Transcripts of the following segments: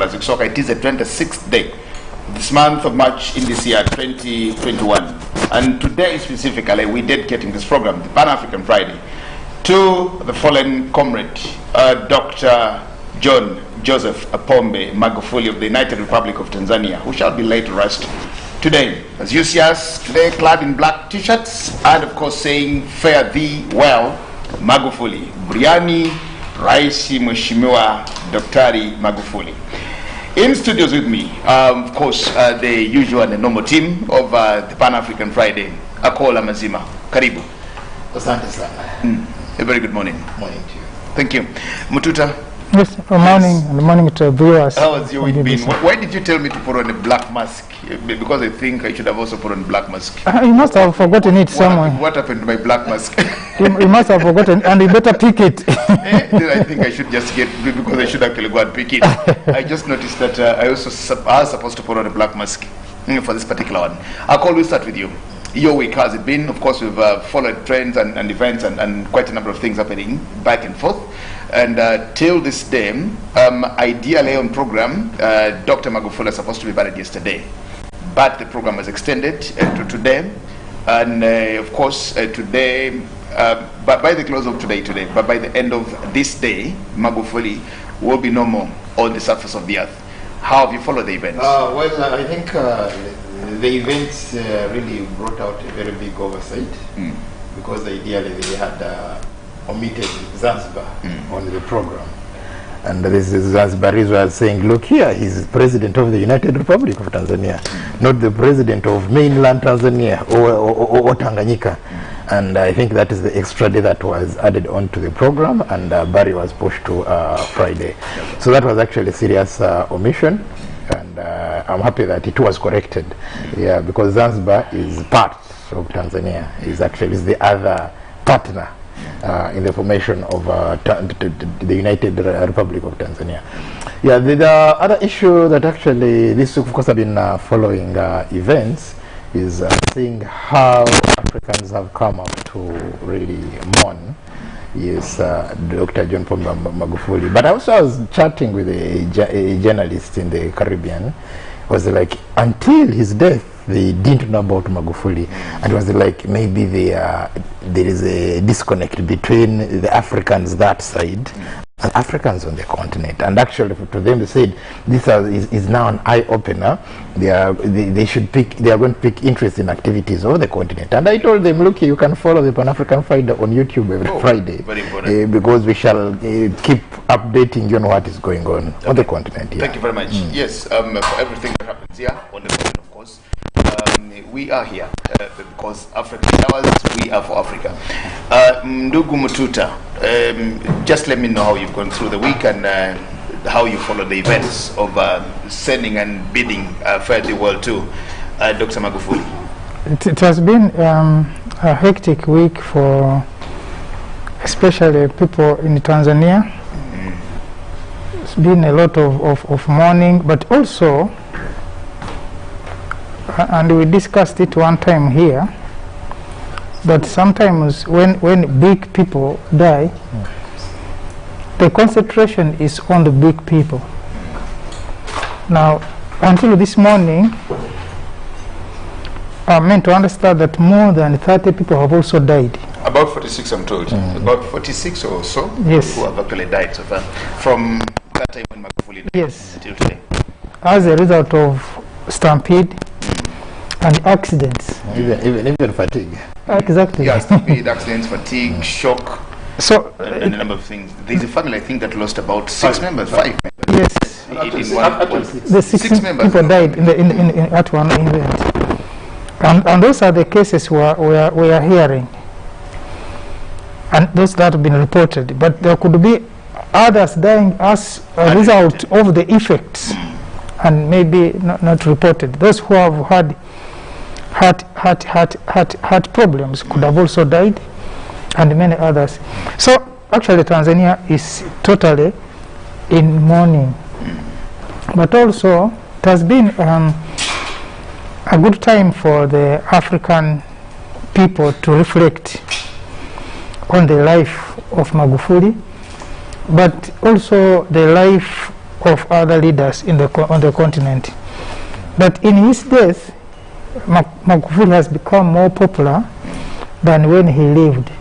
Classic Soccer. It is the 26th day this month of March in this year 2021, and today specifically we're dedicating this program, the Pan-African Friday, to the fallen comrade, Dr. John Joseph Pombe Magufuli of the United Republic of Tanzania, who shall be laid to rest today. As you see us today clad in black t-shirts and of course saying fare thee well Magufuli, Briani Raisi Mheshimiwa Daktari Magufuli. In studios with me, of course, the usual and the normal team of the Pan-African Friday. Akola Mazima, Karibu. Asante sana. A very good morning. Morning to you. Thank you. Mututa. Yes, good morning, and good morning to viewers. How has your week been? Why did you tell me to put on a black mask? Because I think I should have also put on a black mask. You must have forgotten it somewhere. What happened to my black mask? You must have forgotten, and you better pick it. Then I think I should just get, because I should actually go and pick it. I just noticed that I was supposed to put on a black mask for this particular one. I'll always start with you. Your week, has it been? Of course, we've followed trends and events and quite a number of things happening back and forth. And till this day, ideally on program, Dr. Magufuli was supposed to be buried yesterday, but the program was extended to today. And of course, today, but by the close of today, but by the end of this day, Magufuli will be no more on the surface of the earth. How have you followed the events? Well, I think the events really brought out a very big oversight because ideally they had omitted Zanzibar on the program. And this is Zanzibaris were saying, look here, he's president of the United Republic of Tanzania, not the president of mainland Tanzania or Tanganyika. And I think that is the extra day that was added on to the program, and Barry was pushed to Friday. So that was actually a serious omission, and I'm happy that it was corrected. Yeah, because Zanzibar is part of Tanzania, is the other partner in the formation of the United Republic of Tanzania. Yeah, the other issue that actually, this of course I've been following events, is seeing how Africans have come up to really mourn, yes, Dr. John Pombe Magufuli. But I was chatting with a journalist in the Caribbean. Was like, until his death, they didn't know about Magufuli, and it was like maybe there is a disconnect between the Africans that side and Africans on the continent. And actually, to them, they said this is now an eye opener. They are going to pick interest in activities of the continent. And I told them, look, you can follow the Pan-African Friday on YouTube every Friday, very important. because we shall keep updating you on what is going on the continent. Yeah. Thank you very much. Yes, for everything that happens here on the continent, of course. We are here because Africa is ours, we are for Africa. Ndugu Mututa, just let me know how you've gone through the week and how you follow the events of sending and bidding fare thee well to Dr. Magufuli. It has been a hectic week for especially people in Tanzania. It's been a lot of mourning, but also, and we discussed it one time here, that sometimes when big people die, the concentration is on the big people. Now, until this morning, I'm meant to understand that more than 30 people have also died. About 46, I'm told. About 46 or so, yes, who have actually died so far, from that time when Magufuli died, yes, until today. As a result of stampede and accidents. Even fatigue. Exactly. Yeah, stampede, accidents, fatigue, shock, so, and a number of things. There's a family, I think, that lost about 5 members. Yes. The 6 members people died at one event. And those are the cases we are hearing. And those that have been reported. But there could be others dying as a result of the effects and maybe not reported. Those who have had heart problems could have also died, and many others. So actually Tanzania is totally in mourning. But also it has been a good time for the African people to reflect on the life of Magufuli, but also the life of other leaders in on the continent. But in his death, Magufuli has become more popular than when he lived.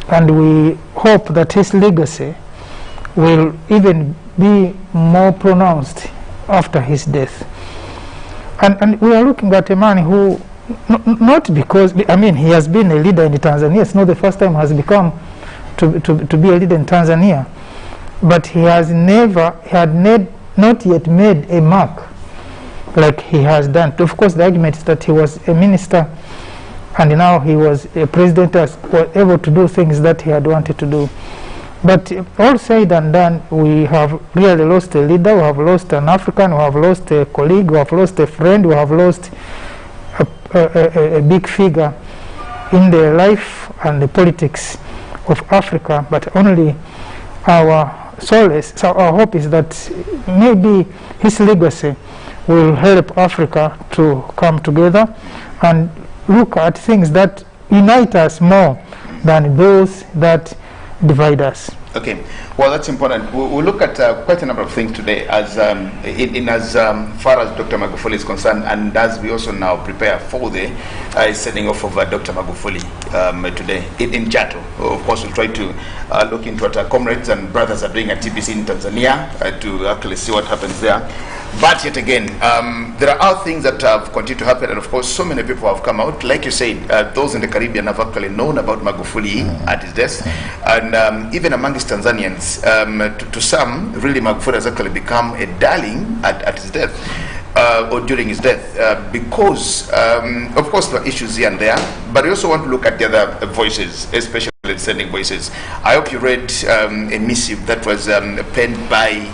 And we hope that his legacy will even be more pronounced after his death. And we are looking at a man who, not because, I mean, he has been a leader in Tanzania. It's not the first time he has become to be a leader in Tanzania. But he has not yet made a mark like he has done. Of course, the argument is that he was a minister and now he was a president, was able to do things that he had wanted to do. But all said and done, we have really lost a leader, we have lost an African, we have lost a colleague, we have lost a friend, we have lost a big figure in the life and the politics of Africa, but only our solace, so our hope is that maybe his legacy will help Africa to come together and look at things that unite us more than those that divide us. Okay, well, that's important. We'll look at quite a number of things today as far as Dr. Magufuli is concerned, and as we also now prepare for the sending off of Dr. Magufuli today in Chato. Of course, we'll try to look into what our comrades and brothers are doing at TBC in Tanzania to actually see what happens there. But yet again, there are things that have continued to happen, and of course, so many people have come out. Like you said, those in the Caribbean have actually known about Magufuli at his death, and even amongst Tanzanians, to some, really Magufuli has actually become a darling at his death, or during his death, because, of course, there are issues here and there, but we also want to look at the other voices, especially sending voices. I hope you read a missive that was penned by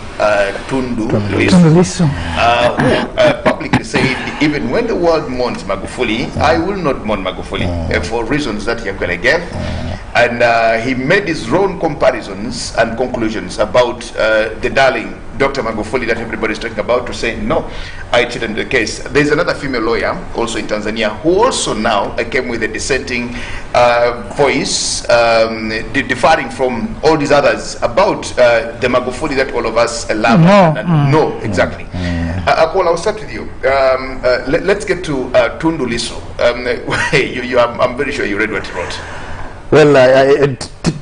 Tundu Lissu, who publicly said, even when the world mourns Magufuli, I will not mourn Magufuli, for reasons that he actually gave. And he made his own comparisons and conclusions about the darling Dr. Magufuli that everybody is talking about, to say, no, it shouldn't be the case. There's another female lawyer also in Tanzania who also now came with a dissenting voice, differing from all these others about the Magufuli that all of us love. No, exactly. Well, I'll start with you. Let's get to Tundu Lissu. I'm very sure you read what he wrote. Well,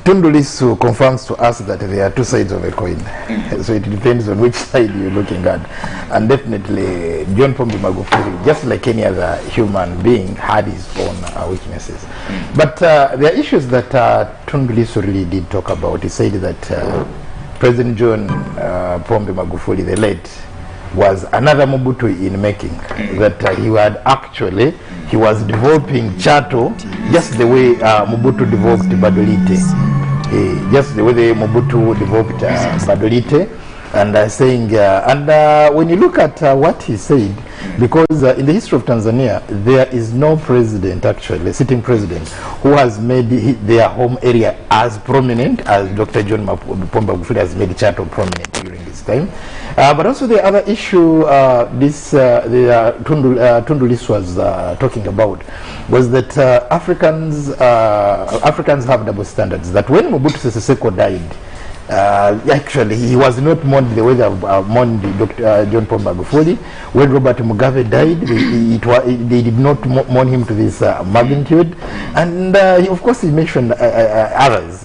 Tundu Lissu confirms to us that there are two sides of a coin. So it depends on which side you're looking at. And definitely, John Pombe Magufuli, just like any other human being, had his own weaknesses. But there are issues that Tundu Lissu really did talk about. He said that President John Pombe Magufuli, the late, was another Mobutu in making. That he was developing Chato just the way Mobutu developed Badolite. Just the way Mobutu developed Badolite. And saying, when you look at what he said, because in the history of Tanzania, there is no president, actually, sitting president, who has made their home area as prominent as Dr. John Pombe Magufuli has made Chato prominent during this time. But also the other issue Tundu Lissu was talking about was that Africans have double standards. That when Mobutu Sese Seko died, actually, he was not mourned the way they mourned Dr. John Pombe Magufuli. When Robert Mugabe died, they did not mourn him to this magnitude. And of course, he mentioned others,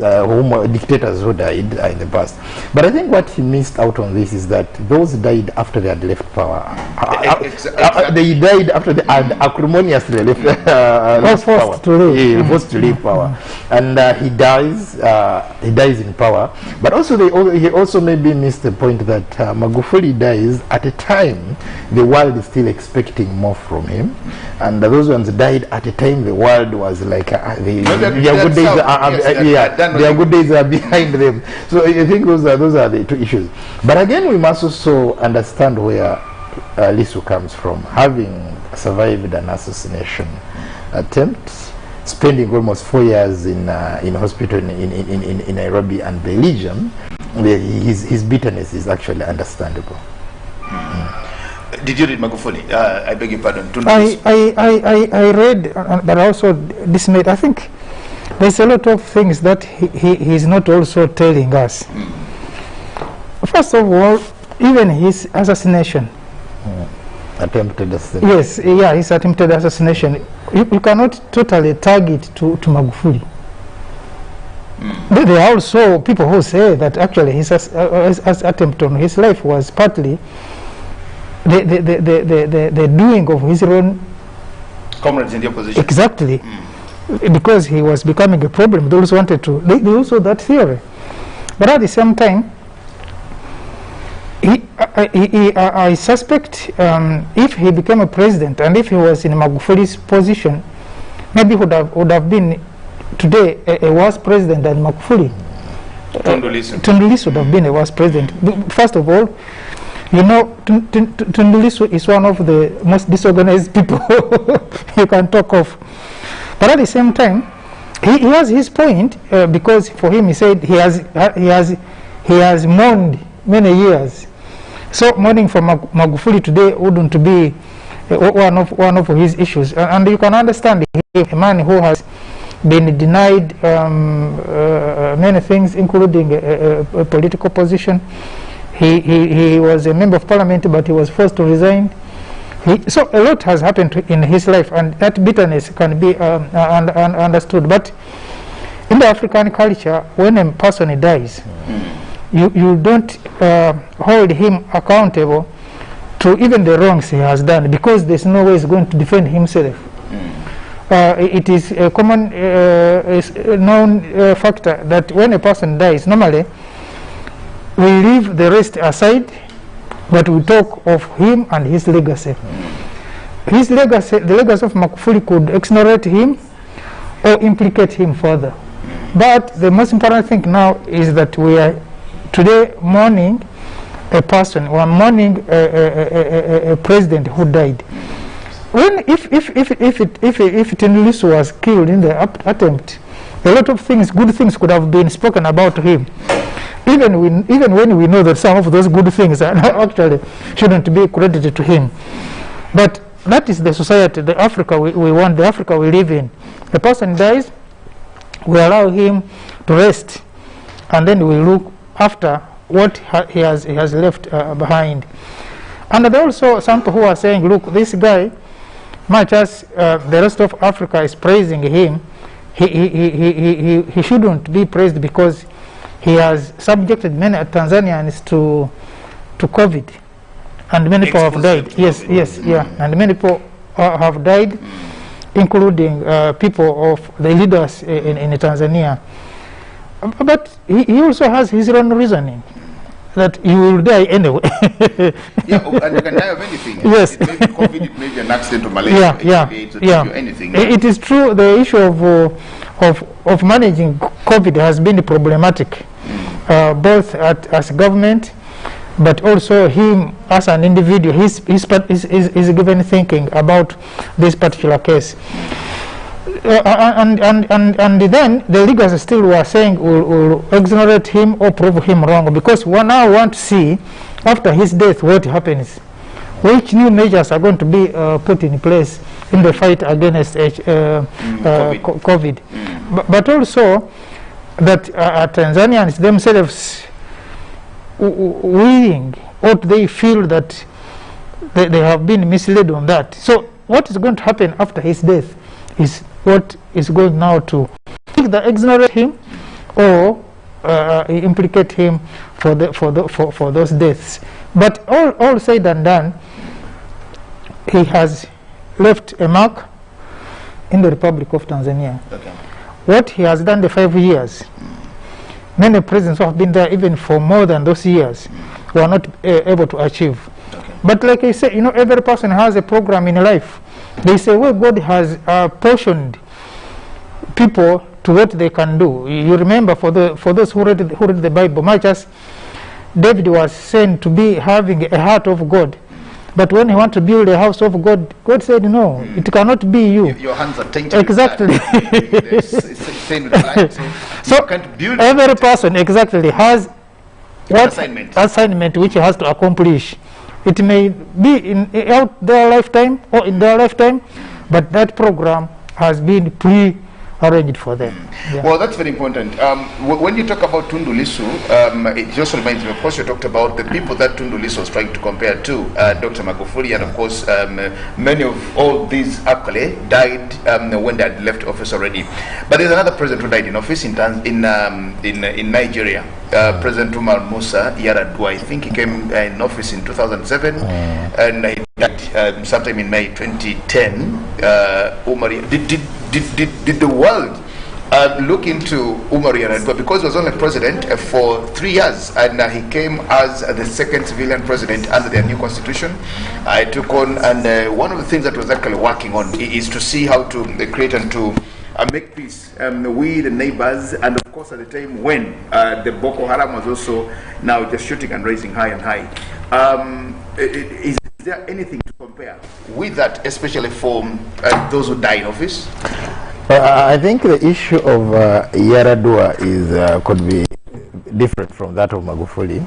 dictators who died in the past. But I think what he missed out on this is that those died after they had left power. They died after they had acrimoniously left power. Forced to leave power. And he dies in power. But also, he also maybe missed the point that Magufuli dies at a time the world is still expecting more from him, and those ones died at a time the world was like their good days are behind them. So I think those are the two issues. But again, we must also understand where Lissu comes from, having survived an assassination attempt, spending almost 4 years in hospital in Nairobi and Belgium. His bitterness is actually understandable. Did you read Magufuli? I beg your pardon. I read, but also dismayed. I think there's a lot of things that he's not also telling us. First of all, even his assassination. Attempted assassination. Yes, yeah, his attempted assassination. You cannot totally tag it to Magufuli. There are also people who say that actually his attempt on his life was partly the doing of his own comrades in the opposition. Exactly. Because he was becoming a problem. Those wanted to, they also that theory. But at the same time, I suspect if he became a president and if he was in Magufuli's position, maybe would have been today a worse president than Magufuli. Tundu Lissu would have been a worse president. First of all, you know, Tundu Lissu is one of the most disorganized people you can talk of. But at the same time, he has his point because for him, he said he has mourned many years. So mourning for Magufuli today wouldn't be one of his issues, and you can understand him, a man who has been denied many things, including a political position. He was a member of parliament, but he was forced to resign. So a lot has happened in his life, and that bitterness can be understood. But in the African culture, when a person dies, you don't hold him accountable to even the wrongs he has done, because there's no way he's going to defend himself. It is a common known factor that when a person dies, normally we leave the rest aside, but we talk of him and his legacy. His legacy, the legacy of Magufuli, could exonerate him or implicate him further. But the most important thing now is that we are today mourning a person. We are mourning a president who died. When if Tundu Lissu was killed in the attempt, a lot of things, good things, could have been spoken about him. Even when we know that some of those good things are actually shouldn't be credited to him. But that is the society, the Africa we want, the Africa we live in. The person dies, we allow him to rest, and then we look after what he has left behind. And there are also some people who are saying, look, this guy, much as the rest of Africa is praising him, he shouldn't be praised because he has subjected many Tanzanians to COVID, and many people have died. Yes, yeah, and many people have died, including people of the leaders in Tanzania. But he also has his own reasoning that you will die anyway. Yeah, and you can die of anything. Yes. It may be COVID, it may be an accident or malaria, anything. It is true. The issue of managing COVID has been problematic, both as government, but also him as an individual. He's given thinking about this particular case. And then the leaders still were saying will exonerate him or prove him wrong, because we now want to see after his death what happens, which new measures are going to be put in place in the fight against COVID. But also that Tanzanians themselves willing, or they feel that they have been misled on that. So what is going to happen after his death is what is going now to either exonerate him or implicate him for those deaths. But all said and done, he has left a mark in the Republic of Tanzania. Okay. What he has done the 5 years, many presidents who have been there even for more than those years were not able to achieve. Okay. But like I say, you know, every person has a program in life. They say, well, God has portioned people to what they can do. You remember, for those who read the Bible, much as David was said to be having a heart of God, but when he wanted to build a house of God, God said, no, it cannot be you. Your hands are tainted. Exactly. So you can't build every person exactly has what assignment which he has to accomplish. It may be in their lifetime or in their lifetime, but that program has been arranged for them. Yeah. Well, that's very important. When you talk about Tundu Lissu, it just reminds me, of course, you talked about the people that Tundu Lissu was trying to compare to, Dr. Magufuli, and of course, many of all these actually died when they had left office already. But there's another president who died in office in Nigeria, President Umar Musa Yar'Adua. I think he came in office in 2007, and he died sometime in May 2010. Umar, did the world look into Umar Yar'Adua, because he was only president for 3 years, and he came as the second civilian president under their new constitution. I took on, and one of the things that was actually working on is to see how to create and to make peace with the neighbors, and of course at the time when the Boko Haram was also now just shooting and rising high and high. Is there anything to compare with that, especially for those who die in office? I think the issue of Yar'Adua is could be different from that of Magufuli.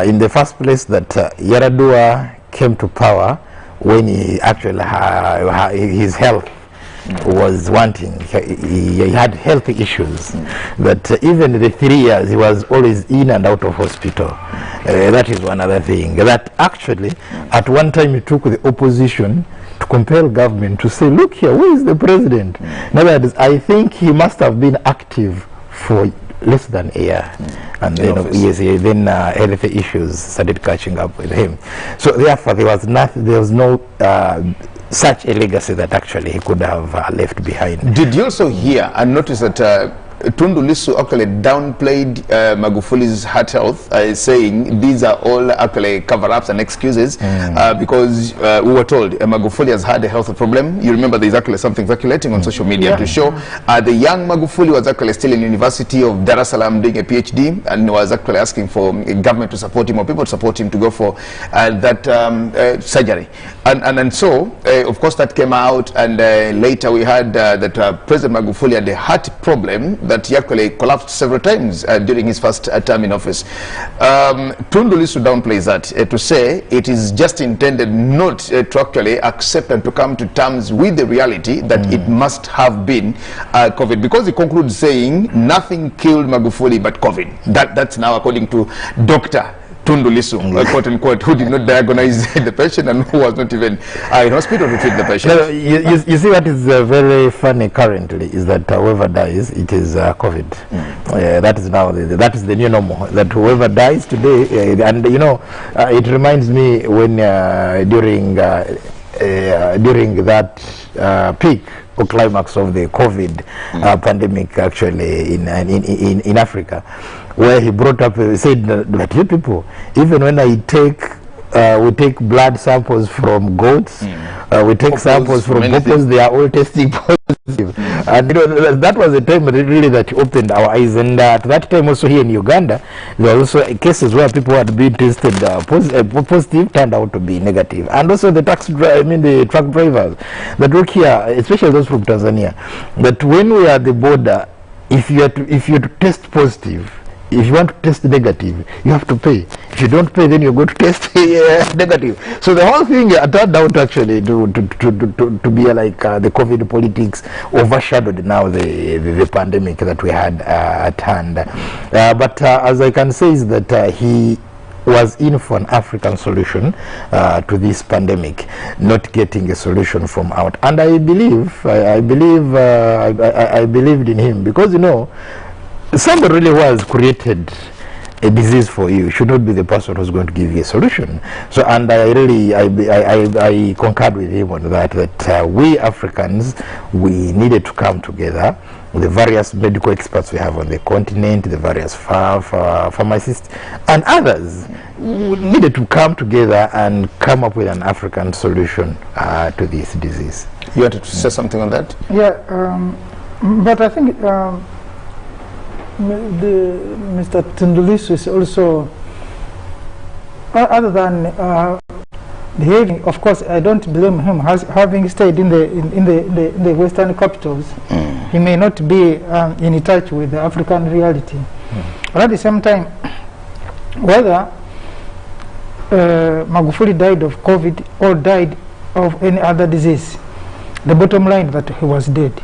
In the first place, that Yar'Adua came to power when he actually his health was wanting. He had health issues, that even the 3 years he was always in and out of hospital. That is one other thing, that actually at one time he took the opposition to compel government to say, look here, where is the president? In other words, I think he must have been active for less than a year, and then then health issues started catching up with him. So therefore there was no such a legacy that actually he could have left behind. Did you also hear and notice that Tundu Lissu actually downplayed Magufuli's heart health, saying these are all actually cover-ups and excuses, because we were told Magufuli has had a health problem. You remember there is actually something circulating on social media to show the young Magufuli was actually still in University of Dar es Salaam doing a PhD, and was actually asking for government to support him, or people to support him to go for that surgery. And so, of course, that came out, and later we heard that President Magufuli had a heart problem, that he actually collapsed several times during his first term in office. Tundu Lissu downplays that to say it is just intended not to actually accept and to come to terms with the reality that it must have been COVID, because he concludes saying nothing killed Magufuli but COVID. That's now according to Dr. Tundu Lissu, quote unquote, who did not diagnose the patient and who was not even in hospital to treat the patient. No, you see what is very funny currently is that whoever dies, it is COVID. That is now that is the new normal. That whoever dies today, and you know, it reminds me when during that peak or climax of the COVID pandemic, actually in Africa, where he brought up, he said that you people, even when I take we take blood samples from goats, we take samples from poppos, they are all testing positive. And you know, that was the time really that opened our eyes. And at that time also here in Uganda, there were also cases where people had been tested positive, turned out to be negative. And also the the truck drivers that work here, especially those from Tanzania, that when we are at the border, if you are to test positive, if you want to test negative, you have to pay. If you don't pay, then you're going to test negative. So the whole thing turned out actually to be like the COVID politics overshadowed now the pandemic that we had at hand. But as I can say is that he was in for an African solution to this pandemic, not getting a solution from out. And I believed in him, because you know, somebody really who has created a disease for you should not be the person who's going to give you a solution. So, and I concurred with him on that we Africans, we needed to come together, the various medical experts we have on the continent, the various pharmacists and others, we needed to come together and come up with an African solution to this disease. You wanted to say something on that? Yeah, but I think Mr. Tundu Lissu is also, other than behaving, of course, I don't blame him having stayed in the Western capitals. He may not be in touch with the African reality. But at the same time, whether Magufuli died of COVID or died of any other disease, the bottom line that he was dead.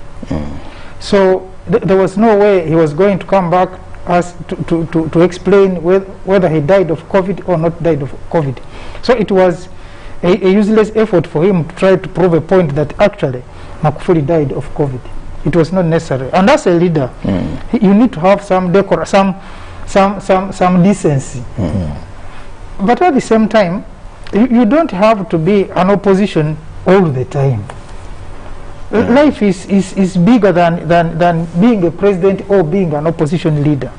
So there was no way he was going to come back as to explain whether he died of COVID or not died of COVID. So it was a useless effort for him to try to prove a point that actually Magufuli died of COVID. It was not necessary. And as a leader, you need to have some some decency. But at the same time, you don't have to be an opposition all the time. Life is bigger than being a president or being an opposition leader.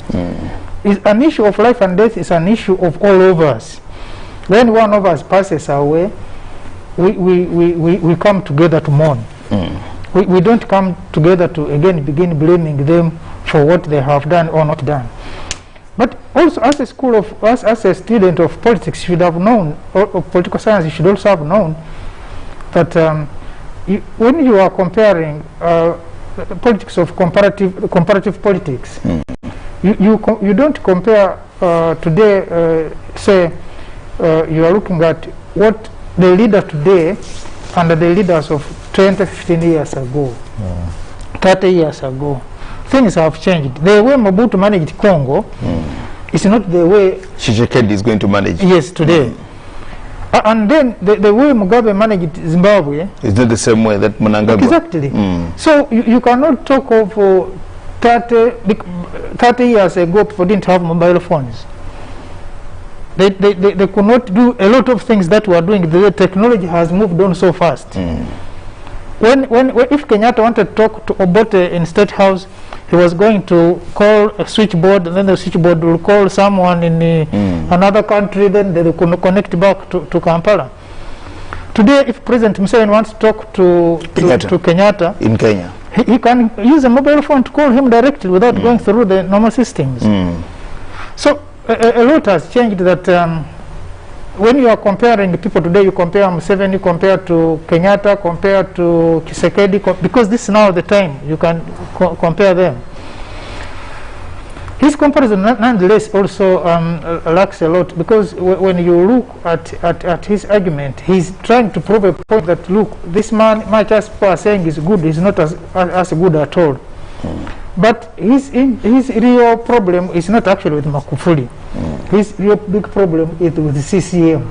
It's an issue of life and death is an issue of all of us. When one of us passes away, we come together to mourn. We don't come together to again begin blaming them for what they have done or not done. But also as a school of as a student of politics, you should have known, or political science, you should also have known that when you are comparing politics of comparative politics, you don't compare today, say you are looking at what the leader today and the leaders of 20, 15 years ago, 30 years ago. Things have changed. The way Mobutu managed Congo is not the way Tshisekedi is going to manage. Yes, today. And then the way Mugabe managed Zimbabwe is not the same way that Mnangagwa. Exactly. So you cannot talk of 30 years ago people didn't have mobile phones. They could not do a lot of things that we are doing. The technology has moved on so fast. If Kenyatta wanted to talk to Obote in State House, he was going to call a switchboard, and then the switchboard will call someone in another country, then they could connect back to Kampala. Today, if President Museveni wants to talk to Kenyatta in Kenya, he can use a mobile phone to call him directly without going through the normal systems. So a lot has changed that when you are comparing people today, you compare Museveni, compare to Kenyatta, compare to Tshisekedi, because this is now the time you can compare them. His comparison nonetheless also lacks a lot, because when you look at his argument, he's trying to prove a point that, look, this man, much as people are saying is good, is not as good at all. But his real problem is not actually with Magufuli. His real big problem is with the CCM.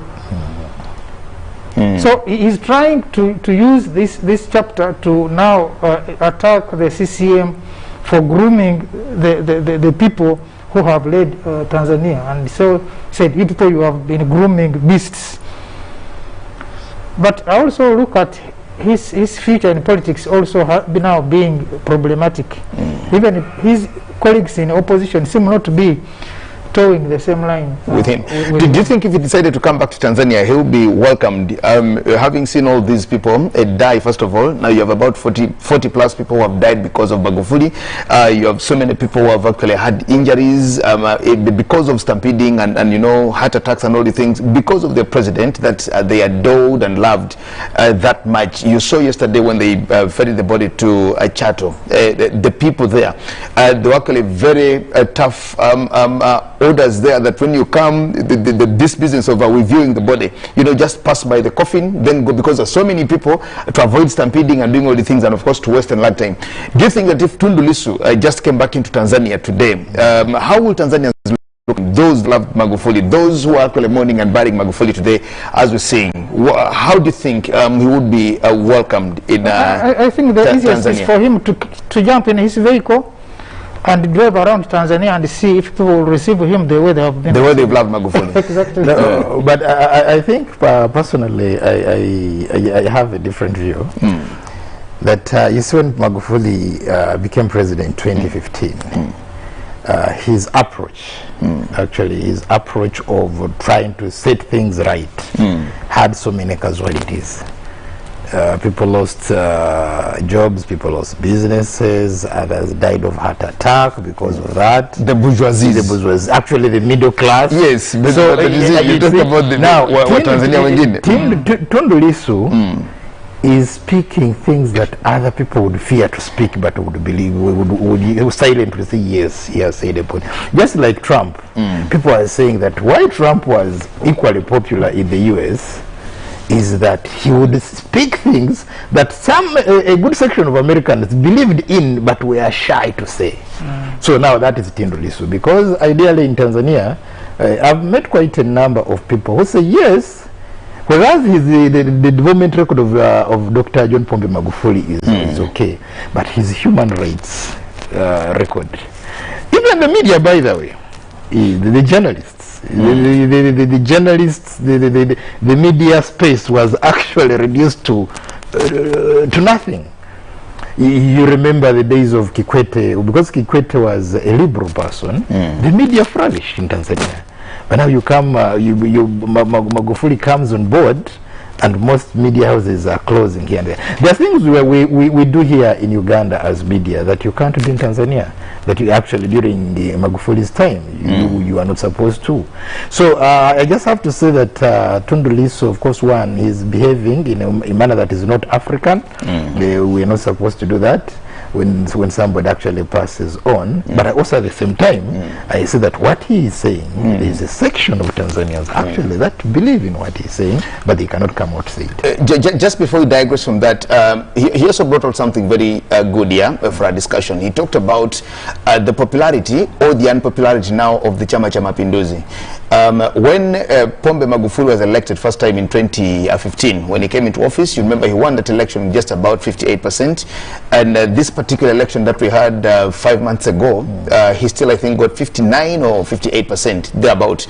So he's trying to use this chapter to now attack the CCM for grooming the people who have led Tanzania. And so said, you people, you have been grooming beasts. But I also look at his future in politics also now being problematic. Even his colleagues in opposition seem not to be towing the same line with him. Do you think if he decided to come back to Tanzania, he'll be welcomed? Having seen all these people die, first of all, now you have about 40 plus people who have died because of Magufuli. You have so many people who have actually had injuries because of stampeding and you know, heart attacks and all the things, because of the president that they adored and loved that much. You saw yesterday when they ferried the body to Chato, the people there, they were actually very tough orders there that when you come, this business of reviewing the body, you know, just pass by the coffin, then go, because there's so many people, to avoid stampeding and doing all the things, and of course to waste a lot of time. Do you think that if Tundu Lissu just came back into Tanzania today, how will Tanzanians look? Those loved Magufuli, those who are actually mourning and burying Magufuli today, as we're saying, how do you think he would be welcomed in I think the easiest is for him to jump in his vehicle and drive around Tanzania and see if people will receive him the way they have been. The way they've loved Magufuli. Exactly. No, but I think personally, I have a different view. That you see, when Magufuli became president in 2015, his approach, actually his approach of trying to set things right, had so many casualties. People lost jobs, people lost businesses, others died of heart attack because of that. The bourgeoisie. Actually the middle class. Yes, so you talk about the now Tundu Lissu is speaking things that other people would fear to speak, but would believe, would silently say, yes, he has said a point. Just like Trump, people are saying that why Trump was equally popular in the US is that he would speak things that a good section of Americans believed in but were shy to say. So now that is Tundu Lissu, because ideally in Tanzania, I've met quite a number of people who say yes, whereas the development record of Dr. John Pombe Magufuli is okay, but his human rights record, even the media, by the way, the journalists, the journalists, the media space was actually reduced to nothing. You remember the days of Kikwete, because Kikwete was a liberal person, the media flourished in Tanzania. But now you come, Magufuli comes on board, and most media houses are closing here and there. There are things we do here in Uganda as media that you can't do in Tanzania, that you actually during the Magufuli's time you are not supposed to. So I just have to say that Tundu Lissu, of course, one, is behaving in a manner that is not African. We are not supposed to do that when somebody actually passes on. But also at the same time, I see that what he is saying, there is a section of Tanzanians actually that believe in what he's saying, but they cannot come out to say it. Just before we digress from that, he also brought out something very good here for our discussion. He talked about the popularity or the unpopularity now of the Chama cha Mapinduzi. When Pombe Magufuli was elected first time in 2015, when he came into office, you remember he won that election just about 58%, and this particular election that we had 5 months ago, he still, I think, got 59 or 58% thereabout.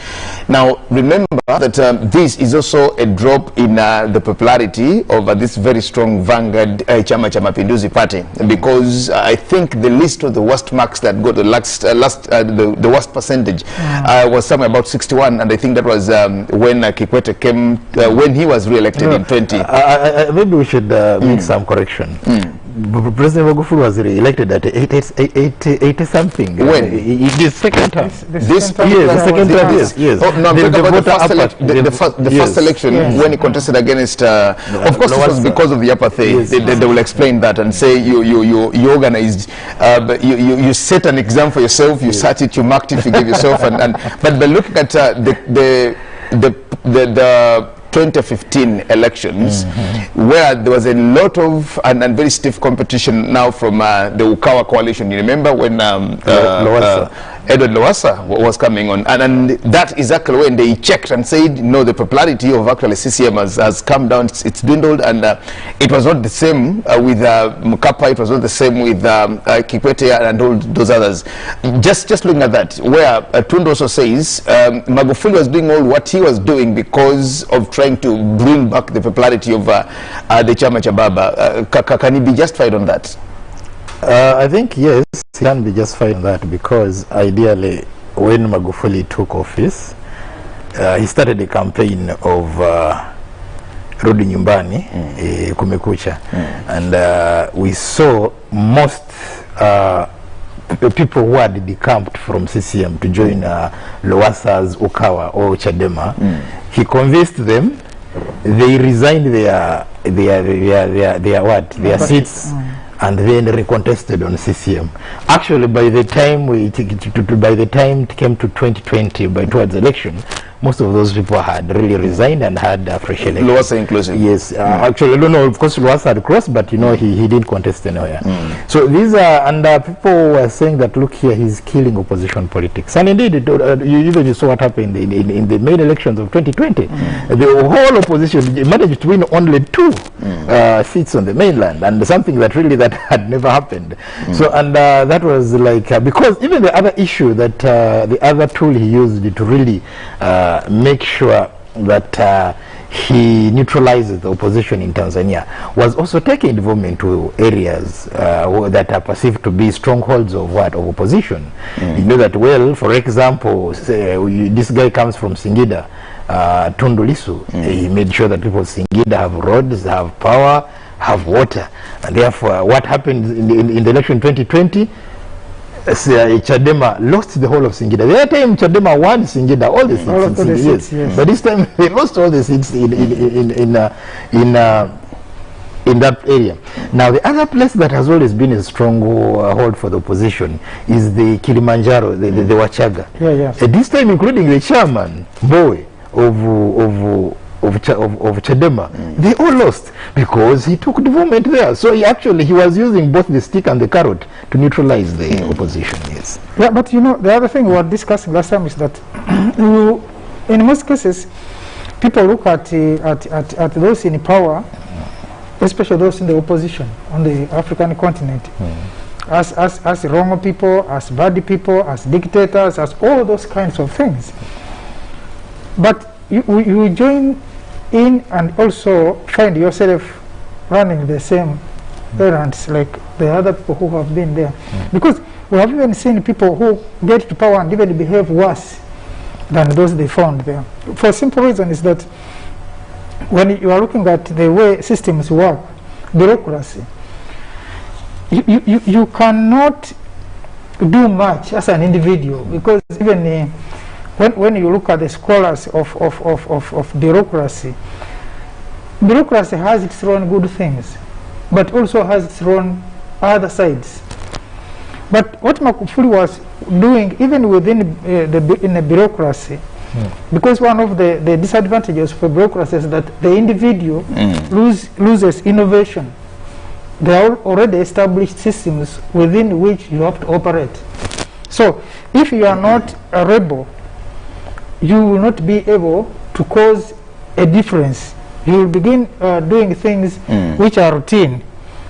Now remember that this is also a drop in the popularity of this very strong vanguard Chama cha Mapinduzi party, because I think the list of the worst marks that got the the worst percentage was somewhere about 61, and I think that was when Kikwete came, when he was re-elected in 20. Maybe we should make some correction. President Magufuli was re-elected at 80 something. When? The second term. The second term, yes. Oh, no, the first election when he contested against, of course, it was because of the apathy. They will explain that and say you organized, you set an exam for yourself, you sat it, you marked it, you gave yourself, but by looking at the 2015 elections, where there was a lot of and very stiff competition now from the Ukawa coalition. You remember when Edward Lowassa was coming on, and that is actually when they checked and said, no, the popularity of actually CCM has come down, it's dwindled, and it was not the same with Mkapa, it was not the same with Kikwete and all those others. Just looking at that, where Tundu also says Magufuli was doing all what he was doing because of trying to bring back the popularity of the Chama cha Baba. Can he be justified on that? I think yes, he can be justified on that, because ideally when Magufuli took office, he started a campaign of Rudi Nyumbani, Kumekucha, and we saw most people who had decamped from CCM to join Lowassa's Ukawa or Chadema. He convinced them, they resigned their seats, and then recontested on CCM. Actually, by the time it came to 2020, towards election, most of those people had really resigned and had fresh elections. Lowassa inclusive. Yes, actually, I don't know. Of course, Lowassa had crossed, but you know, he didn't contest anywhere. So these are, and people were saying that, look here, he's killing opposition politics. And indeed, you saw what happened in the main elections of 2020. The whole opposition managed to win only 2 seats on the mainland, and something that really that had never happened. So, and that was like because even the other issue that the other tool he used to really make sure that he neutralizes the opposition in Tanzania was also taking development to areas that are perceived to be strongholds of opposition. You know that well. For example, this guy comes from Singida, Tundu Lissu. He made sure that people of Singida have roads, have power, have water, and therefore what happened in the election 2020, Chadema lost the whole of Singida. The other time Chadema won Singida, all the seats, yes. But this time they lost all the seats in that area. Now the other place that has always been a stronghold for the opposition is the Kilimanjaro, the Wachaga. This time including the chairman, boy, of Chadema, they all lost because he took development there. So he was using both the stick and the carrot to neutralize the opposition. Yes. Yeah, but you know, the other thing we were discussing last time is that in most cases, people look at those in power, especially those in the opposition on the African continent, as wrong people, as bad people, as dictators, as all those kinds of things. But you join in and also find yourself running the same errands like the other people who have been there. Because we have even seen people who get to power and even behave worse than those they found there. For a simple reason is that when you are looking at the way systems work, bureaucracy, you cannot do much as an individual, because even when you look at the scholars of bureaucracy, bureaucracy has its own good things, but also has its own other sides. But what Magufuli was doing, even within in the bureaucracy, because one of the disadvantages for bureaucracy is that the individual loses innovation. There are already established systems within which you have to operate. So if you are not a rebel, you will not be able to cause a difference. You will begin doing things which are routine.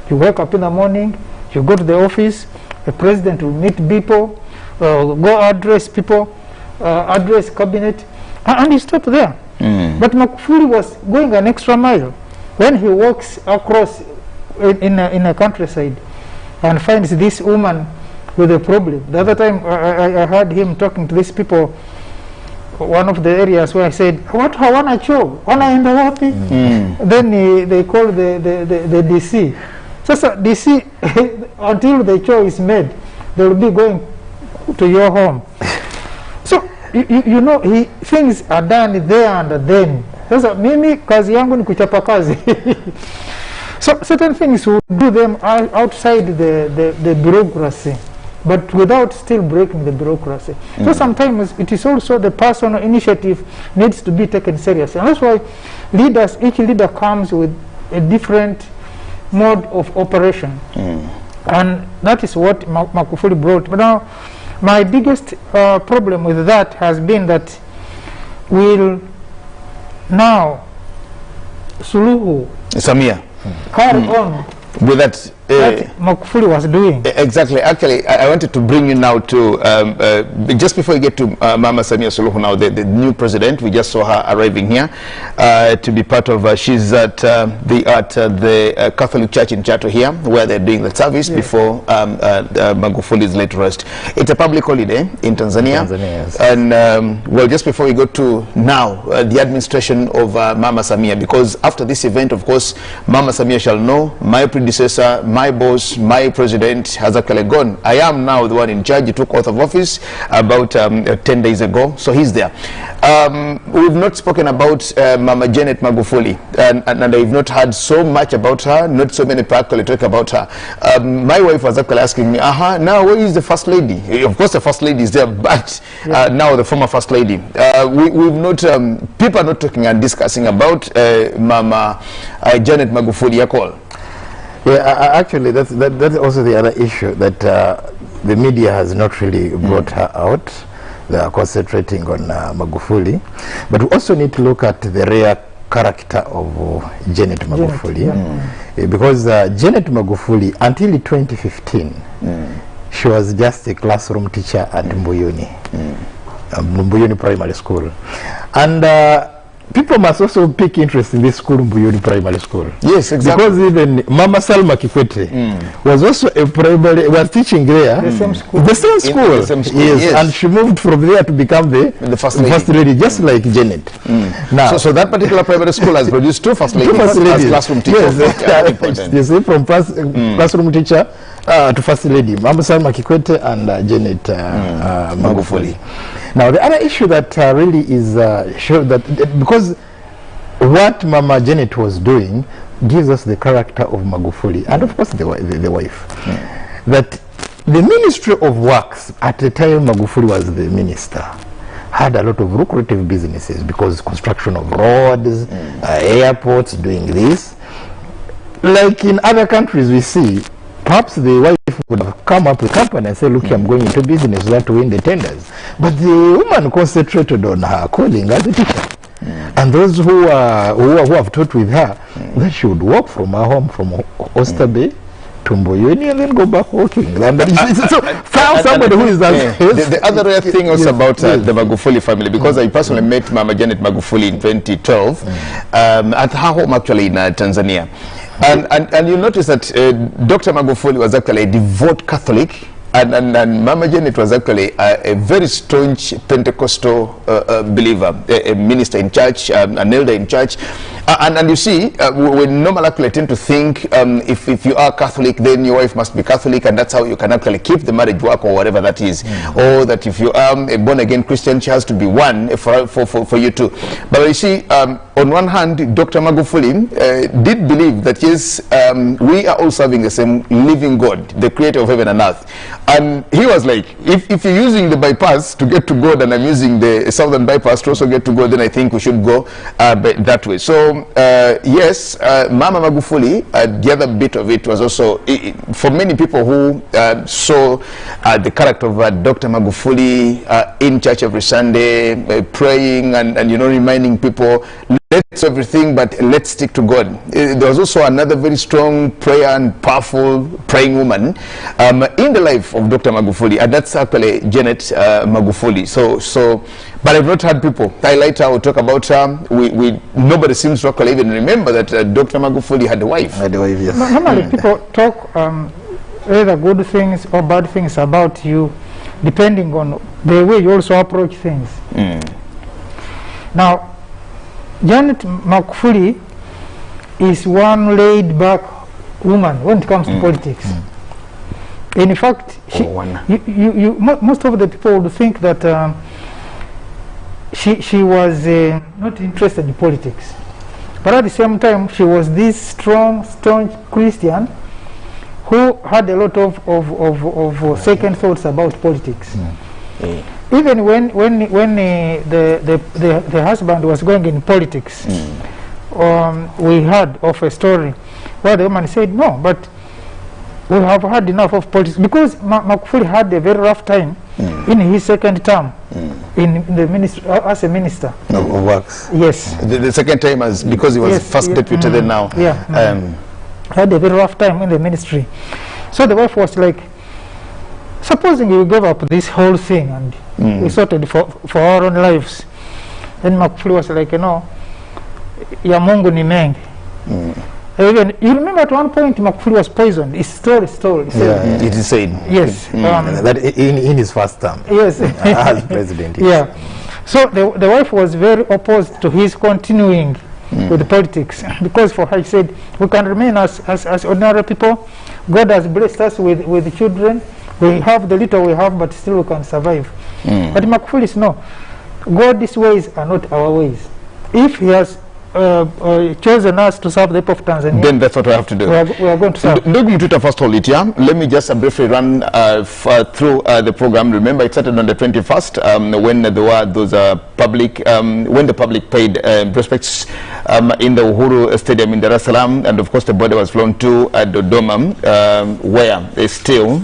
You wake up in the morning, you go to the office, the president will meet people, go address people, address cabinet, and you stop there. But Magufuli was going an extra mile. When he walks across in a countryside and finds this woman with a problem. The other time I heard him talking to these people, one of the areas where I said, what hawana cho? Wanaenda wapi? Then they call the DC. So DC, until the cho is made, they will be going to your home. So you know, things are done there and then. Sasa mimi kazi yangu ni kuchapa kazi. So certain things will do them outside the bureaucracy, but without still breaking the bureaucracy. So sometimes it is also the personal initiative needs to be taken seriously. And that's why leaders, each leader comes with a different mode of operation. And that is what Magufuli brought. But now, my biggest problem with that has been that will now Suluhu Samia carry on with that Magufuli was doing. Exactly. Actually, I wanted to bring you now to just before you get to Mama Samia Suluhu, now the new president. We just saw her arriving here to be part of. She's at the Catholic Church in Chato here, where they're doing the service before Magufuli's late rest. It's a public holiday in Tanzania. Yes. And well, just before we go to now the administration of Mama Samia, because after this event, of course, Mama Samia shall know my predecessor, my boss, my president has actually gone. I am now the one in charge. He took oath of office about 10 days ago, so he's there. We've not spoken about Mama Janet Magufuli, and I've not heard so much about her, not so many people actually talk about her. My wife was actually asking me, now where is the first lady? Of course the first lady is there, but now the former first lady. We've not, people are not talking and discussing about Mama Janet Magufuli at all. Yeah, actually, that's also the other issue that the media has not really brought her out. They are concentrating on Magufuli, but we also need to look at the rare character of Janet Magufuli, because Janet Magufuli, until 2015, she was just a classroom teacher at Mbuyuni, Mbuyuni Primary School, and people must also pick interest in this school, Mbuyuni Primary School. Yes, exactly. Because even Mama Salma Kikwete was also a primary, was teaching there. The same school. The same school. The same school. Yes. And she moved from there to become the first lady, just like Janet. Now, so that particular primary school has produced two first ladies, as classroom teachers. Yes, you see, from classroom teacher to first lady, Mama Salma Kikwete and Janet Magufuli. Now, the other issue that really is show that because what Mama Janet was doing gives us the character of Magufuli, and of course the wife. That the Ministry of Works at the time Magufuli was the minister had a lot of lucrative businesses because construction of roads, airports, doing this. Like in other countries we see, perhaps the wife would have come up with a company and say, look, I'm going into business that to win the tenders. But the woman concentrated on her calling as a teacher. And those who have taught with her, they should work from her home, from Oyster Bay to Mboyoni, and then go back working. So found somebody who is the other rare thing also about the Magufuli family, because I personally met Mama Janet Magufuli in 2012 at her home actually in Tanzania. And you notice that Dr. Magufuli was actually a devout Catholic, and Mama Janet was actually a very staunch Pentecostal believer, a minister in church, an elder in church. And you see, we normally actually tend to think if you are Catholic, then your wife must be Catholic, and that's how you can actually keep the marriage work or whatever that is. Or that if you are a born-again Christian, she has to be one for you too. But you see, on one hand, Dr. Magufuli did believe that yes, we are all serving the same living God, the creator of heaven and earth. And he was like, if you're using the bypass to get to God and I'm using the southern bypass to also get to God, then I think we should go that way. So yes, Mama Magufuli, the other bit of it was also, for many people who saw the character of Dr. Magufuli in church every Sunday, praying and you know, reminding people, let's everything, but let's stick to God. There was also another very strong prayer and powerful praying woman in the life of Dr. Magufuli, and that's actually Janet Magufuli. So, but I've not heard people highlight her or talk about her. Nobody seems to actually even remember that Dr. Magufuli had a wife. Yes. Normally, people talk either good things or bad things about you, depending on the way you also approach things. Now, Janet Magufuli is one laid-back woman when it comes to politics. In fact, most of the people would think that she was not interested in politics. But at the same time, she was this strong, staunch Christian who had a lot of second thoughts about politics. Even when the husband was going in politics, we heard of a story where the woman said, no, but we have had enough of politics, because Magufuli had a very rough time in his second term in the ministry, as a minister of works. Yes. The second time as because he was first deputy then now. Had a very rough time in the ministry. So the wife was like, supposing you gave up this whole thing and we sorted for our own lives. Then Magufuli was like, you know, ya Mungu ni mengi. Even, you remember at one point Magufuli was poisoned. It's story. It is said. Yes. That in his first term. Yes. As president. Yeah. So the wife was very opposed to his continuing with the politics, because for her, she said, we can remain as ordinary people. God has blessed us with children. We have the little we have, but still we can survive. But Magufuli is no. God's ways are not our ways. If he has chosen us to serve the people of Tanzania, then that's what we have to do. We are going to serve. First hold it here. Let me just briefly run through the program. Remember, it started on the 21st when there were those public, when the public paid respects in the Uhuru Stadium in Dar es Salaam, and of course the body was flown to Dodoma, where they still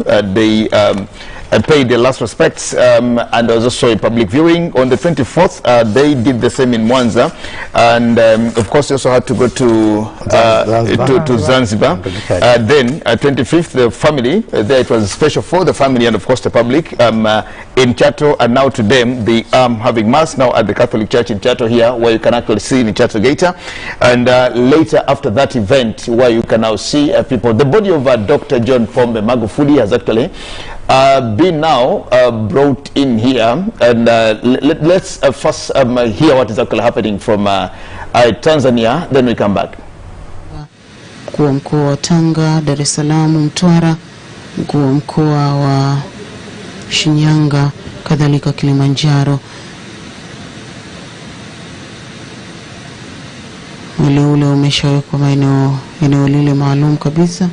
paid their last respects, and there was also a public viewing. On the 24th, they did the same in Mwanza, and of course they also had to go to Zanzibar. Then 25th, the family, there it was special for the family and of course the public in Chato, and now today they are having mass now at the Catholic Church in Chato here, where you can actually see in Chato Gator, and later after that event where you can now see people. The body of Dr. John Pombe Magufuli has actually been now brought in here, and let's first hear what is actually happening from Tanzania, then we come back. Mkuu wa mkoa wa Tanga, Dar es Salaam, Mtwara, mkuu wa mkoa wa Shinyanga, kadhalika Kilimanjaro. Mwili ule umeshawekwa eneo lile maalum kabisa.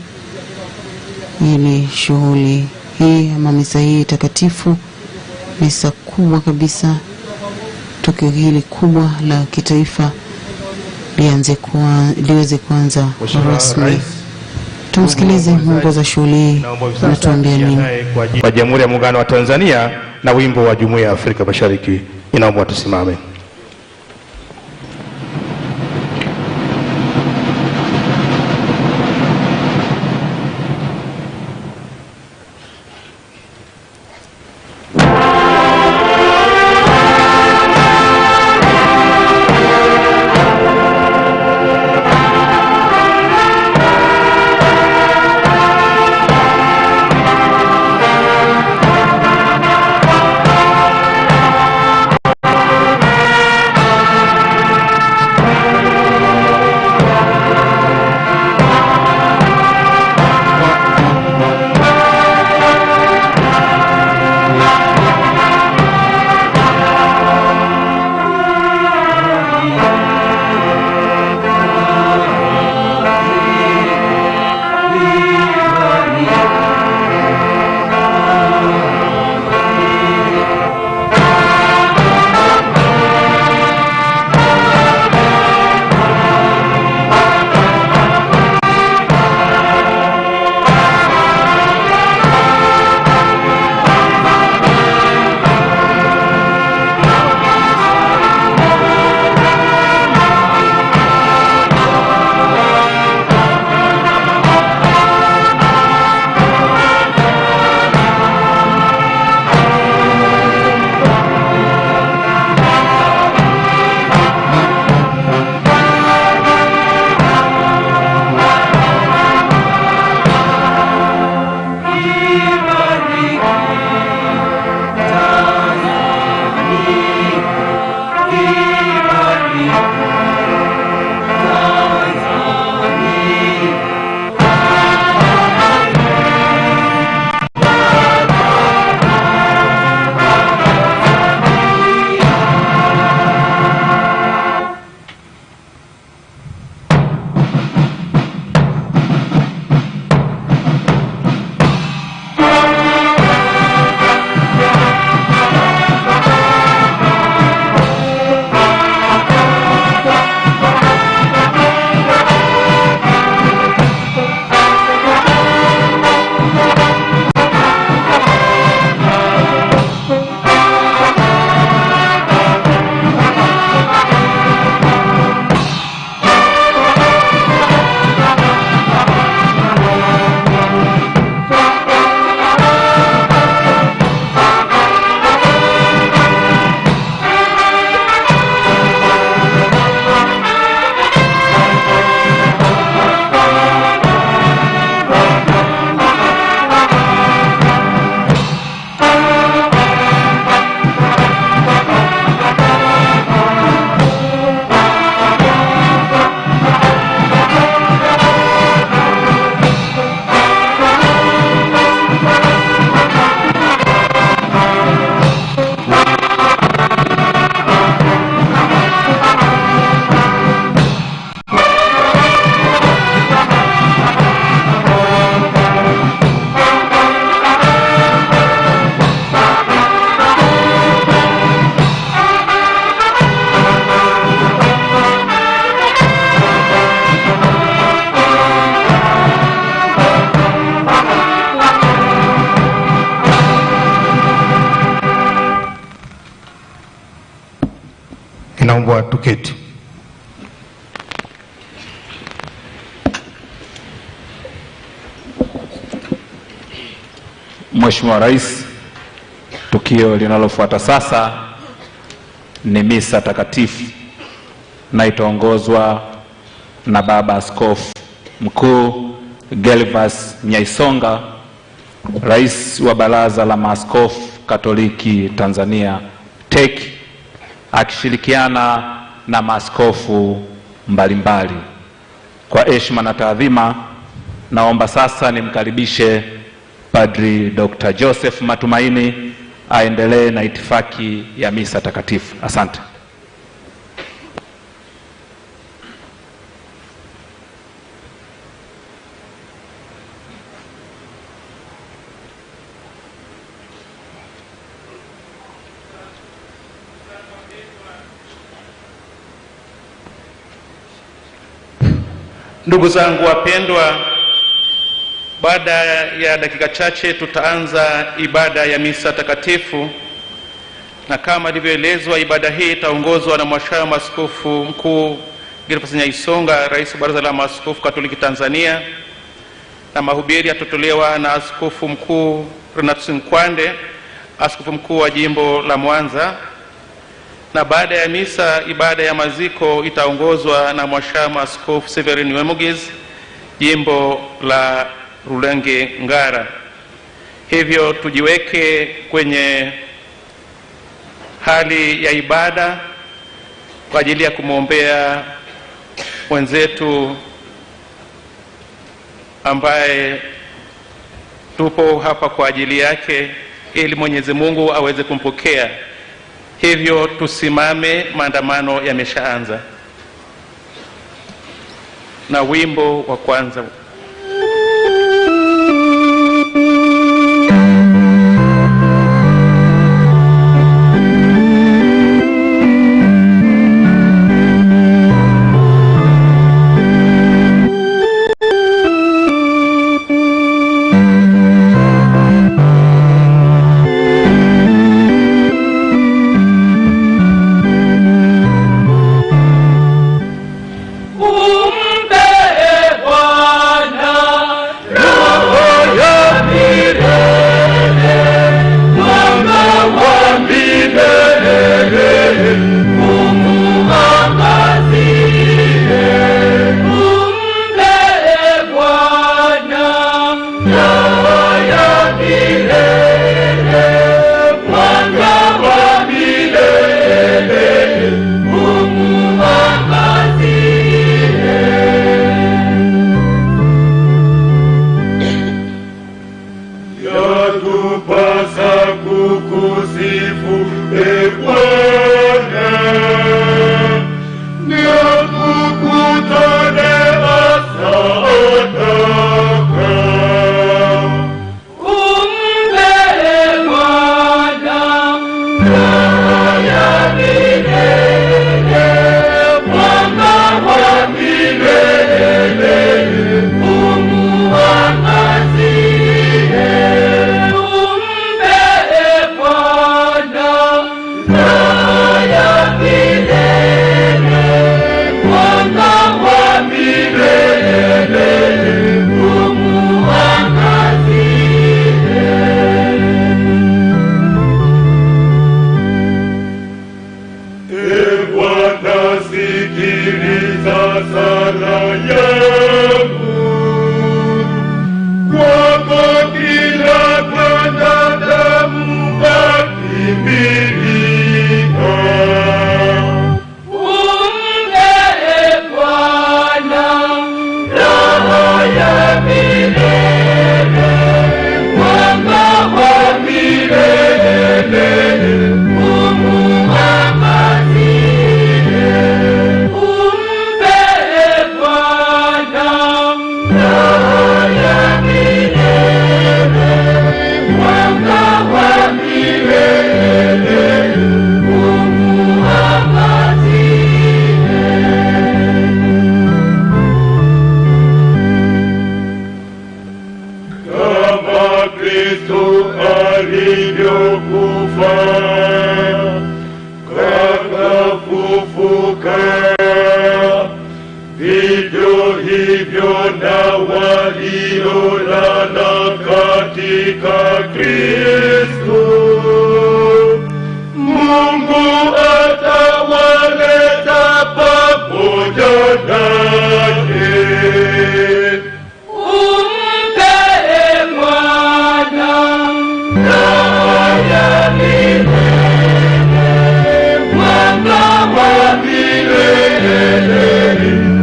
Hii ni shughuli hii ama misa hii takatifu, misa kubwa kabisa tukio hili kubwa la kitaifa liweze kuanza rasmi. Tumsikilize mwongoza shughuli hii na tuambie nini. Kwa Jamhuri ya Muungano wa Tanzania na wimbo wa Jumuiya ya Afrika Mashariki, inaomba tusimame. Naomba tuketi. Mheshimiwa Rais, tukio linalofuata sasa ni misa takatifu na itaongozwa na Baba Askofu Mkuu Gervas Nyaisonga, Rais wa Baraza la Maaskofu Katoliki Tanzania TEC, akishirikiana na maaskofu mbalimbali. Kwa heshima na taadhima, naomba sasa nimkaribishe Padri Dr. Joseph Matumaini aendelee na itifaki ya misa takatifu. Asante. Ndugu zangu wapendwa, baada ya dakika chache tutaanza ibada ya misa takatifu, na kama ilivyoelezwa ibada hii itaongozwa na Mhashamu Askofu Mkuu Gervas Nyaisonga, Rais wa Baraza la Maaskofu Katoliki Tanzania, na mahubiri yatatolewa na Askofu Mkuu Renatus Nkwande, Askofu Mkuu wa Jimbo la Mwanza. Na baada ya misa, ibada ya maziko itaongozwa na Mhashamu Askofu Severin Wemugiz, Jimbo la Rulenge Ngara. Hivyo tujiweke kwenye hali ya ibada kwa ajili ya kumwombea mwenzetu ambaye tupo hapa kwa ajili yake, ili Mwenyezi Mungu aweze kumpokea. Hivyo tusimame, maandamano yameshaanza. Na wimbo wa kwanza.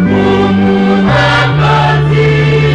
Mungu angazini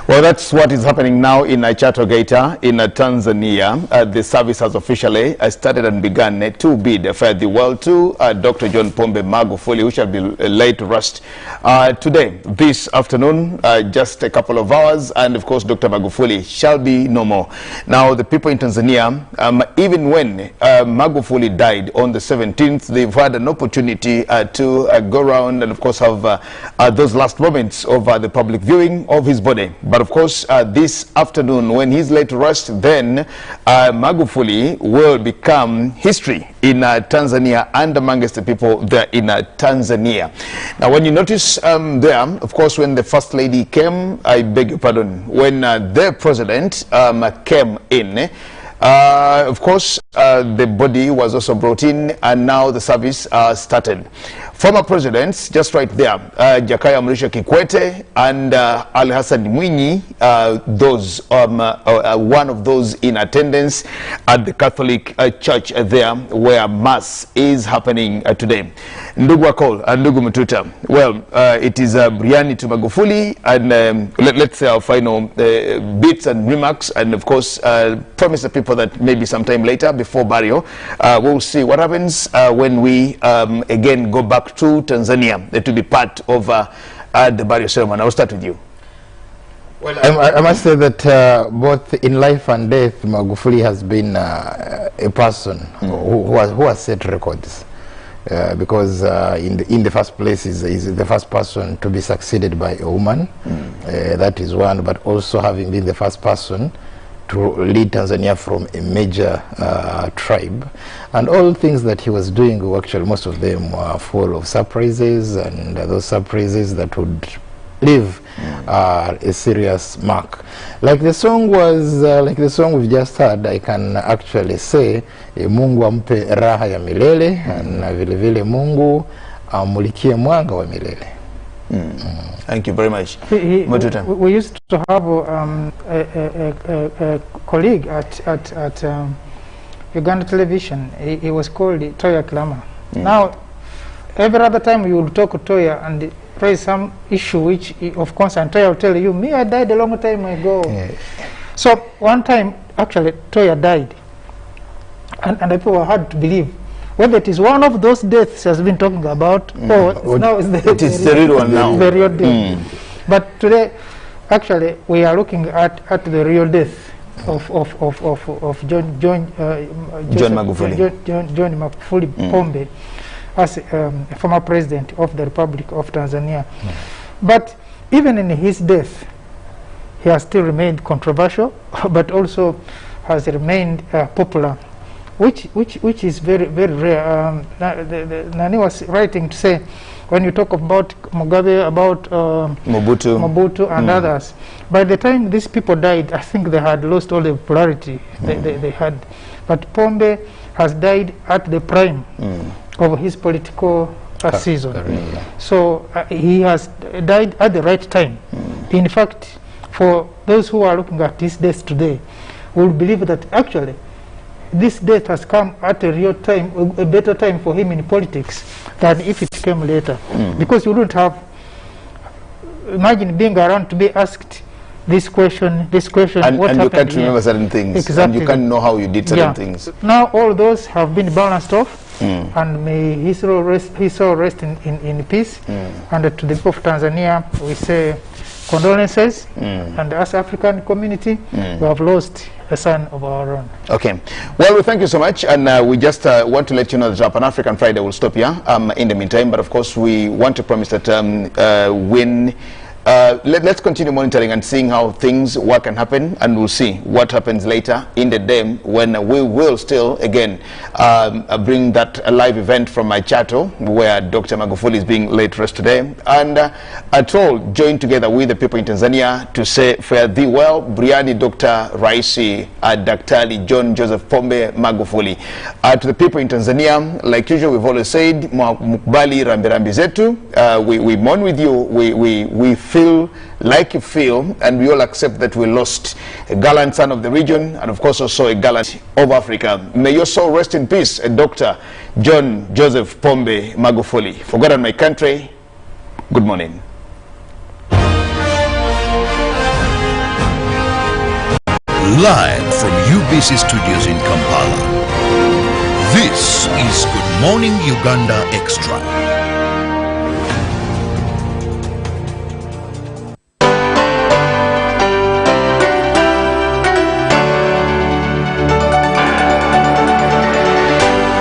Well, that's what is happening now in Chato Geita in Tanzania. The service has officially started and begun to bid for the world to Dr. John Pombe Magufuli, who shall be laid to rest today, this afternoon, just a couple of hours, and of course Dr. Magufuli shall be no more. Now, the people in Tanzania, even when Magufuli died on the 17th, they've had an opportunity to go around and of course have those last moments of the public viewing of his body. But of course, this afternoon, when he's laid to rest, then Magufuli will become history in Tanzania and amongst the people there in Tanzania. Now, when you notice there, of course, when the First Lady came, I beg your pardon, when their president came in, of course, the body was also brought in, and now the service started. Former presidents, just right there, Jakaya Mrisho Kikwete and Ali Hassan Mwinyi, those one of those in attendance at the Catholic Church there, where Mass is happening today. Ndugu Akol and Ndugu Matuta, well, it is Briani to Magufuli, and let's say our final bits and remarks, and of course, promise the people that maybe sometime later, before burial, we'll see what happens when we again go back to Tanzania to be part of the burial ceremony. I'll start with you. Well, I must say that both in life and death, Magufuli has been a person who has set records. Because in the first place is the first person to be succeeded by a woman. That is one, but also having been the first person to lead Tanzania from a major tribe. And all things that he was doing, actually most of them were full of surprises, and those surprises that would leave a serious mark. Like the song was, like the song we've just heard, I can actually say, Mungu ampe raha ya milele, na vile vile Mungu amulikie mwanga wa milele. Thank you very much. We used to have a colleague at Uganda television. He was called Toya Kilama. Now, every other time you would talk to Toya and raise some issue which of concern, Toya will tell you, me, I died a long time ago. So one time, actually, Toya died. And the people were hard to believe. Whether it is one of those deaths he has been talking about, or now it's the real one now. The real death. But today, actually, we are looking at the real death of John Magufuli Pombe, as a former president of the Republic of Tanzania. But even in his death, he has still remained controversial, but also has remained popular. Which is very, very rare. Nani was writing to say when you talk about Mugabe, about Mobutu and others, by the time these people died, I think they had lost all the popularity they had. But Pombe has died at the prime of his political season. So he has died at the right time. In fact, for those who are looking at his death today, will believe that actually this death has come at a real time, a better time for him in politics than if it came later. Because you don't have, imagine being around to be asked this question, and what and you can't here? remember certain things, Exactly. and you can't know how you did certain things. Now all those have been balanced off, and may his soul rest in peace. And to the people of Tanzania, we say condolences, and as African community, we have lost a son of our own. Okay. Well, we thank you so much, and we just want to let you know that our Pan-African Friday will stop here in the meantime, but of course we want to promise that when let's continue monitoring and seeing how things work and happen, and we'll see what happens later in the day when we will still again bring that live event from my Chato, where Dr. Magufuli is being laid rest today, and at all join together with the people in Tanzania to say fare thee well, Briani Dr. Raisi Daktari John Joseph Pombe Magufuli. To the people in Tanzania, like usual, we've always said, mukbali rambirambi zetu, we mourn with you, we feel like you feel, and we all accept that we lost a gallant son of the region, and of course also a gallant of Africa. May your soul rest in peace, Dr. John Joseph Pombe Magufuli. For God and my country, good morning. Live from UBC Studios in Kampala, this is Good Morning Uganda Extra.